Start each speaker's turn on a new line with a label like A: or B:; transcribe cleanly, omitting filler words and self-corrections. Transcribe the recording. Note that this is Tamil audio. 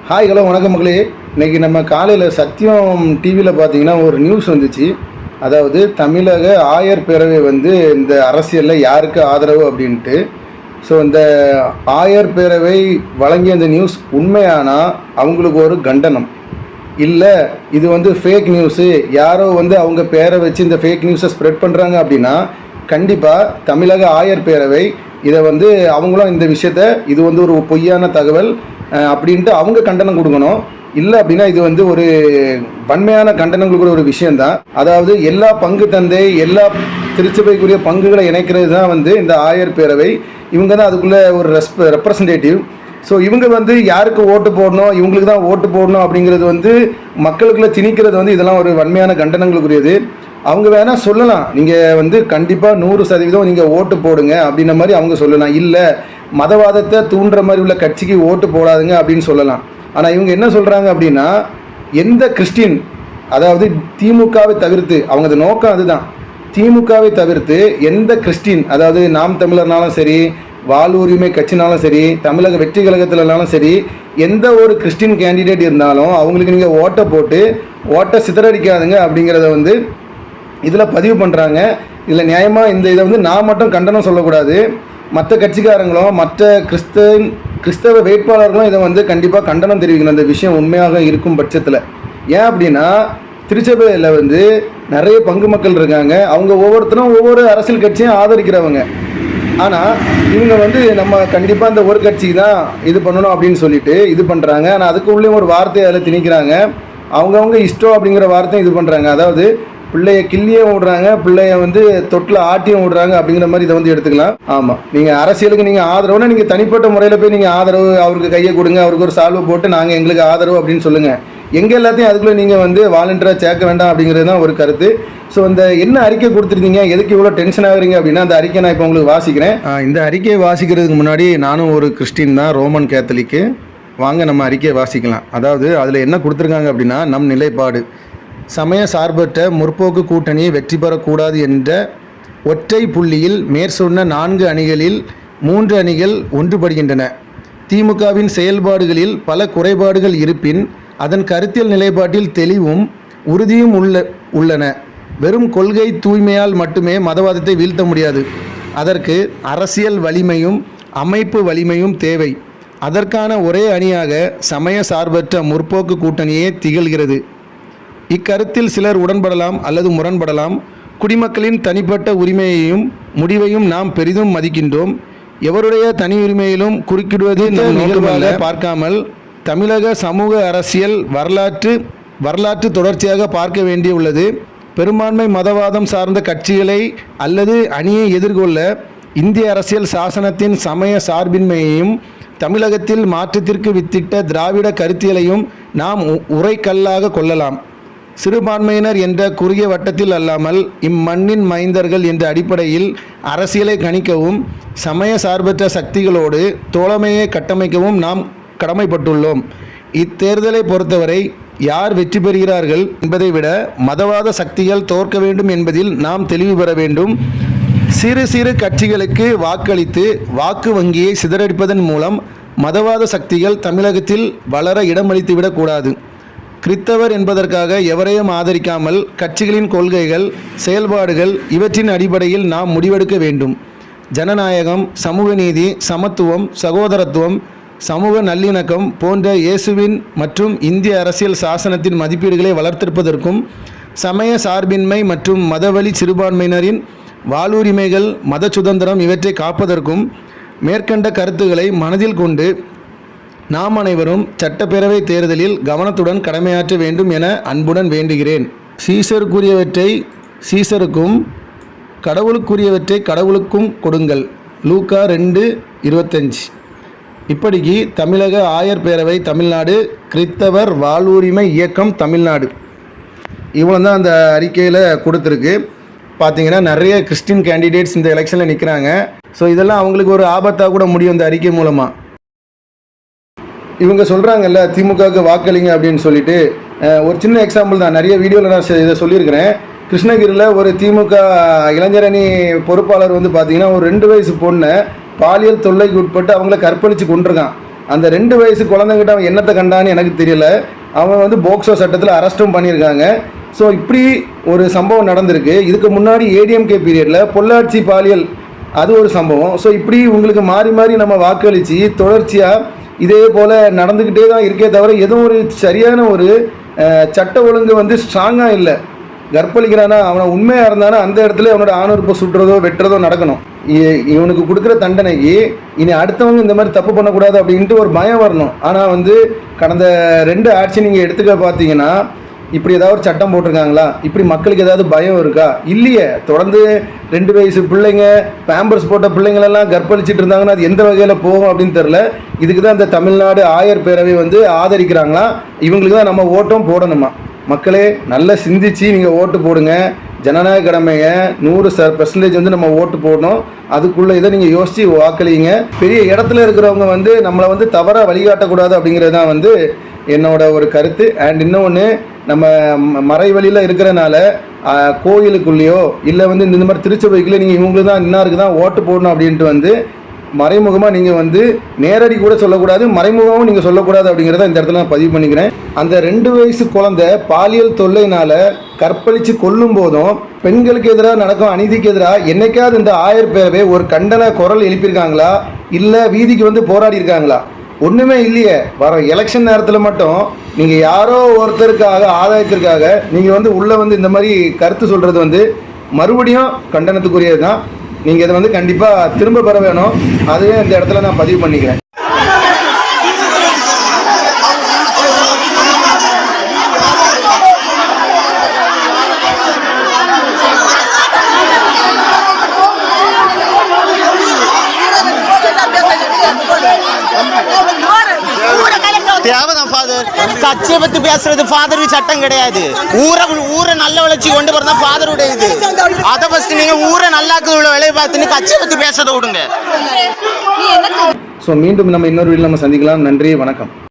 A: ஹாய் ஹலோ வணக்கம் மக்களே. இன்றைக்கி நம்ம காலையில் சத்தியம் டிவியில் பார்த்தீங்கன்னா ஒரு நியூஸ் வந்துச்சு. அதாவது தமிழக ஆயர் பேரவை இந்த அரசியலில் யாருக்கு ஆதரவு அப்படின்ட்டு. ஸோ இந்த ஆயர் பேரவை வழங்கிய அந்த நியூஸ் உண்மையானால் அவங்களுக்கு ஒரு கண்டனம் இல்லை, இது ஃபேக் நியூஸு, யாரோ அவங்க பேரை வச்சு இந்த ஃபேக் நியூஸை ஸ்ப்ரெட் பண்ணுறாங்க அப்படின்னா கண்டிப்பாக தமிழக ஆயர் பேரவை இதை அவங்களும் இந்த விஷயத்தை இது ஒரு பொய்யான தகவல் அப்படின்ட்டு அவங்க கண்டனம் கொடுக்கணும். இல்லை அப்படின்னா இது ஒரு வன்மையான கண்டனங்களுக்கு ஒரு விஷயந்தான். அதாவது எல்லா பங்கு தந்தை எல்லா திருச்சபைக்குரிய பங்குகளை இணைக்கிறது தான் இந்த ஆயர் பேரவை. இவங்க தான் அதுக்குள்ளே ஒரு ரெப்ரசன்டேட்டிவ். ஸோ இவங்க யாருக்கு ஓட்டு போடணும், இவங்களுக்கு தான் ஓட்டு போடணும் அப்படிங்கிறது மக்களுக்குள்ளே திணிக்கிறது இதெல்லாம் ஒரு வன்மையான கண்டனங்களுக்குரியது. அவங்க வேணால் சொல்லலாம், நீங்கள் கண்டிப்பாக 100% நீங்கள் ஓட்டு போடுங்க அப்படின்ற மாதிரி அவங்க சொல்லலாம். இல்லை மதவாதத்தை தூண்டுற மாதிரி உள்ள கட்சிக்கு ஓட்டு போடாதுங்க அப்படின்னு சொல்லலாம். ஆனால் இவங்க என்ன சொல்கிறாங்க அப்படின்னா, எந்த கிறிஸ்டின், அதாவது திமுகவை தவிர்த்து, அவங்க நோக்கம் அதுதான், திமுகவை தவிர்த்து எந்த கிறிஸ்டின், அதாவது நாம் தமிழர்னாலும் சரி, வாழ்வுரிமை கட்சினாலும் சரி, தமிழக வெற்றி கழகத்திலனாலும் சரி, எந்த ஒரு கிறிஸ்டின் கேண்டிடேட் இருந்தாலும் அவங்களுக்கு நீங்கள் ஓட்டை போட்டு ஓட்டை சிதறடிக்காதுங்க அப்படிங்கிறத இதில் பதிவு பண்ணுறாங்க. இதில் நியாயமாக இந்த இதை நான் மட்டும் கண்டனம் சொல்லக்கூடாது, மற்ற கட்சிக்காரங்களும் மற்ற கிறிஸ்தவ வேட்பாளர்களும் இதை கண்டிப்பாக கண்டனம் தெரிவிக்கணும் இந்த விஷயம் உண்மையாக இருக்கும் பட்சத்தில். ஏன் அப்படின்னா திருச்சபையில் நிறைய பங்கு மக்கள் இருக்காங்க, அவங்க ஒவ்வொருத்தரும் ஒவ்வொரு அரசியல் கட்சியும் ஆதரிக்கிறவங்க. ஆனால் இவங்க நம்ம கண்டிப்பாக இந்த ஒரு கட்சி தான் இது பண்ணணும் அப்படின்னு சொல்லிட்டு இது பண்ணுறாங்க. ஆனால் அதுக்கு உள்ளே ஒரு வார்த்தையை அதில் திணிக்கிறாங்க, அவங்கவுங்க இஷ்டம் அப்படிங்கிற வார்த்தையும் இது பண்ணுறாங்க. அதாவது பிள்ளைய கிள்ளியும் விடுறாங்க, பிள்ளைய தொட்டில் ஆட்டியும் விடுறாங்க அப்படிங்கிற மாதிரி இதை எடுத்துக்கலாம். ஆமாம், நீங்கள் அரசியலுக்கு நீங்கள் ஆதரவுன்னா நீங்கள் தனிப்பட்ட முறையில் போய் நீங்கள் ஆதரவு அவருக்கு கையை கொடுங்க, அவருக்கு ஒரு சால்வை போட்டு நாங்கள் எங்களுக்கு ஆதரவு அப்படின்னு சொல்லுங்கள். எங்கே எல்லாத்தையும் அதுக்குள்ளே நீங்கள் வாலண்டியராக சேர்க்க வேண்டாம் அப்படிங்கிறது தான் ஒரு கருத்து. ஸோ என்ன அறிக்கை கொடுத்துருந்தீங்க, எதுக்கு இவ்வளோ டென்ஷன் ஆகுறீங்க அப்படின்னா அந்த அறிக்கை நான் இப்போ உங்களுக்கு வாசிக்கிறேன். இந்த அறிக்கையை வாசிக்கிறதுக்கு முன்னாடி நானும் ஒரு கிறிஸ்டின் தான், ரோமன் கேத்தலிக்கு. வாங்க நம்ம அறிக்கையை வாசிக்கலாம். அதாவது அதில் என்ன கொடுத்துருக்காங்க அப்படின்னா, நம் நிலைப்பாடு: சமய சார்பற்ற முற்போக்கு கூட்டணி வெற்றி பெறக்கூடாது என்ற ஒற்றை புள்ளியில் மேற்சொன்ன 4 அணிகளில் 3 அணிகள் ஒன்றுபடுகின்றன. திமுகவின் செயல்பாடுகளில் பல குறைபாடுகள் இருப்பின் அதன் கருத்தியல் நிலைப்பாட்டில் தெளிவும் உறுதியும் உள்ளன. வெறும் கொள்கை தூய்மையால் மட்டுமே மதவாதத்தை வீழ்த்த முடியாது. அதற்கு அரசியல் வலிமையும் அமைப்பு வலிமையும் தேவை. அதற்கான ஒரே அணியாக சமய சார்பற்ற முற்போக்கு கூட்டணியே திகழ்கிறது. இக்கருத்தில் சிலர் உடன்படலாம் அல்லது முரண்படலாம். குடிமக்களின் தனிப்பட்ட உரிமையையும் முடிவையும் நாம் பெரிதும் மதிக்கின்றோம். எவருடைய தனி உரிமையிலும் குறுக்கிடுவது நிகழ்வாக பார்க்காமல் தமிழக சமூக அரசியல் வரலாற்று தொடர்ச்சியாக பார்க்க வேண்டியுள்ளது. பெரும்பான்மை மதவாதம் சார்ந்த கட்சிகளை அல்லது அணியை எதிர்கொள்ள இந்திய அரசியல் சாசனத்தின் சமய சார்பின்மையையும் தமிழகத்தில் மாற்றத்திற்கு வித்திட்ட திராவிட கருத்தியலையும் நாம் உரைக்கல்லாக கொள்ளலாம். சிறுபான்மையினர் என்ற குறுகிய வட்டத்தில் அல்லாமல் இம்மண்ணின் மைந்தர்கள் என்ற அடிப்படையில் அரசியலை கணிக்கவும் சமய சார்பற்ற சக்திகளோடு தோழமையை கட்டமைக்கவும் நாம் கடமைப்பட்டுள்ளோம். இத்தேர்தலை பொறுத்தவரை யார் வெற்றி பெறுகிறார்கள் என்பதை விட மதவாத சக்திகள் தோற்க வேண்டும் என்பதில் நாம் தெளிவு பெற வேண்டும். சிறு கட்சிகளுக்கு வாக்களித்து வாக்கு வங்கியை சிதறடிப்பதன் மூலம் மதவாத சக்திகள் தமிழகத்தில் வளர இடமளித்துவிடக்கூடாது. கிறித்தவர் என்பதற்காக எவரையும் ஆதரிக்காமல் கட்சிகளின் கொள்கைகள், செயல்பாடுகள் இவற்றின் அடிப்படையில் நாம் முடிவெடுக்க வேண்டும். ஜனநாயகம், சமூக நீதி, சமத்துவம், சகோதரத்துவம், சமூக நல்லிணக்கம் போன்ற இயேசுவின் மற்றும் இந்திய அரசியல் சாசனத்தின் மதிப்பீடுகளை வளர்த்தெடுப்பதற்கும் சமய சார்பின்மை மற்றும் மதவழி சிறுபான்மையினரின் வாழ்வுரிமைகள், மத சுதந்திரம் இவற்றை காப்பதற்கும் மேற்கண்ட கருத்துக்களை மனதில் கொண்டு நாம் அனைவரும் சட்டப்பேரவை தேர்தலில் கவனத்துடன் கடமையாற்ற வேண்டும் என அன்புடன் வேண்டுகிறேன். சீசருக்குரியவற்றை சீசருக்கும் கடவுளுக்குரியவற்றை கடவுளுக்கும் கொடுங்கள். லூக்கா 2:25. இப்படிக்கு தமிழக ஆயர் பேரவை தமிழ்நாடு, கிறித்தவர் வாழ்வுரிமை இயக்கம் தமிழ்நாடு, இவ்வளோ தான் அந்த அறிக்கையில் கொடுத்துருக்கு. பார்த்தீங்கன்னா நிறைய கிறிஸ்டின் கேண்டிடேட்ஸ் இந்த எலெக்ஷனில் நிற்கிறாங்க. ஸோ இதெல்லாம் அவங்களுக்கு ஒரு ஆபத்தாக கூட முடியும் இந்த அறிக்கை மூலமாக. இவங்க சொல்கிறாங்கல்ல திமுகவுக்கு வாக்களிங்க அப்படின்னு சொல்லிட்டு, ஒரு சின்ன எக்ஸாம்பிள் தான், நிறைய வீடியோவில் நான் இதை சொல்லியிருக்கிறேன். கிருஷ்ணகிரியில் ஒரு திமுக இளைஞரணி பொறுப்பாளர் பார்த்தீங்கன்னா ஒரு 2 வயசு பொண்ணை பாலியல் தொல்லைக்கு உட்பட்டு அவங்கள கற்பழித்து கொண்டிருக்கான். அந்த 2 வயசு குழந்தைகிட்ட அவன் என்னத்தை கண்டான்னு எனக்கு தெரியல. அவன் வந்து போக்சோ சட்டத்தில் அரெஸ்ட்டும் பண்ணியிருக்காங்க. ஸோ இப்படி ஒரு சம்பவம் நடந்திருக்கு. இதுக்கு முன்னாடி ஏடிஎம்கே பீரியடில் பொள்ளாச்சி பாலியல் அது ஒரு சம்பவம். ஸோ இப்படி உங்களுக்கு மாறி மாறி நம்ம வாக்களித்து தொடர்ச்சியாக இதே போல் நடந்துக்கிட்டே தான் இருக்கே தவிர எதுவும் ஒரு சரியான ஒரு சட்ட ஒழுங்கு வந்து ஸ்ட்ராங்காக இல்லை. கற்பழிக்கிறானா அவனை உண்மையாக இருந்தானா அந்த இடத்துல அவனோட ஆணுறுப்பை சுட்டுறதோ வெட்டுறதோ நடக்கணும். இவனுக்கு கொடுக்குற தண்டனைக்கு இனி அடுத்தவங்க இந்த மாதிரி தப்பு பண்ணக்கூடாது அப்படின்ட்டு ஒரு பயம் வரணும். ஆனால் வந்து கடந்த 2 ஆட்சி நீங்கள் எடுத்துக்க பார்த்தீங்கன்னா இப்படி ஏதாவது ஒரு சட்டம் போட்டிருக்காங்களா? இப்படி மக்களுக்கு ஏதாவது பயம் இருக்கா? இல்லையே. தொடர்ந்து 2 வயசு பிள்ளைங்க பேம்பர்ஸ் போட்ட பிள்ளைங்களெல்லாம் கற்பழிச்சிட்டு இருந்தாங்கன்னா அது எந்த வகையில் போகும் அப்படின்னு தெரில. இதுக்கு தான் இந்த தமிழ்நாடு ஆயர் பேரவை வந்து ஆதரிக்கிறாங்களா? இவங்களுக்கு தான் நம்ம ஓட்டும் போடணுமா? மக்களே நல்லா சிந்திச்சு நீங்கள் ஓட்டு போடுங்க. ஜனநாயக கடமையை 100% வந்து நம்ம ஓட்டு போடணும். அதுக்குள்ளே இதை நீங்கள் யோசித்து வாக்களிங்க. பெரிய இடத்துல இருக்கிறவங்க வந்து நம்மளை வந்து தவறாக வழிகாட்டக்கூடாது அப்படிங்கிறது தான் வந்து என்னோட ஒரு கருத்து. அண்ட் இன்னொன்று, நம்ம மறை வழியில் இருக்கிறனால கோயிலுக்குள்ளேயோ இல்லை வந்து இந்த மாதிரி திருச்சபைக்குள்ளே நீங்கள் இவங்களுக்கு தான் இன்னாருக்கு தான் ஓட்டு போடணும் அப்படின்ட்டு வந்து மறைமுகமாக நீங்கள் வந்து நேரடி கூட சொல்லக்கூடாது, மறைமுகமாகவும் நீங்கள் சொல்லக்கூடாது அப்படிங்கிறத இந்த இடத்துல நான் பதிவு பண்ணிக்கிறேன். அந்த 2 வயசு குழந்தை பாலியல் தொல்லையினால் கற்பழித்து கொல்லும் போதும் பெண்களுக்கு எதிராக நடக்கும் அநீதிக்கு எதிராக என்னைக்காவது இந்த ஆயர் பேரவை ஒரு கண்டன குரல் எழுப்பியிருக்காங்களா? இல்லை வீதிக்கு வந்து போராடி இருக்காங்களா? ஒன்றுமே இல்லையே. வர எலெக்ஷன் நேரத்தில் மட்டும் நீங்கள் யாரோ ஒருத்தருக்காக ஆதாயத்திற்காக நீங்கள் வந்து உள்ளே வந்து இந்த மாதிரி கருத்து சொல்கிறது வந்து மறுபடியும் கண்டனத்துக்குரியது தான். நீங்கள் இதை வந்து கண்டிப்பாக திரும்ப பெற வேணும். அதுவே இந்த இடத்துல நான் பதிவு பண்ணிக்கிறேன்.
B: தேவைதான் ஃபாதர். கட்சியை பத்தி பேசுறது ஃபாதருக்கு சட்டம் கிடையாது. ஊரை நல்ல வளர்ச்சி கொண்டு போறதா ஃபாதருடைய இது. அதை ஃபர்ஸ்ட் நீங்க ஊரை நல்லாக்கு உள்ள வேலையை பார்த்துன்னு கட்சியை பத்தி பேசுறதை விடுங்க.
A: ஸோ மீண்டும் நம்ம இன்னொரு வீடியோவில் நம்ம சந்திக்கலாம். நன்றி, வணக்கம்.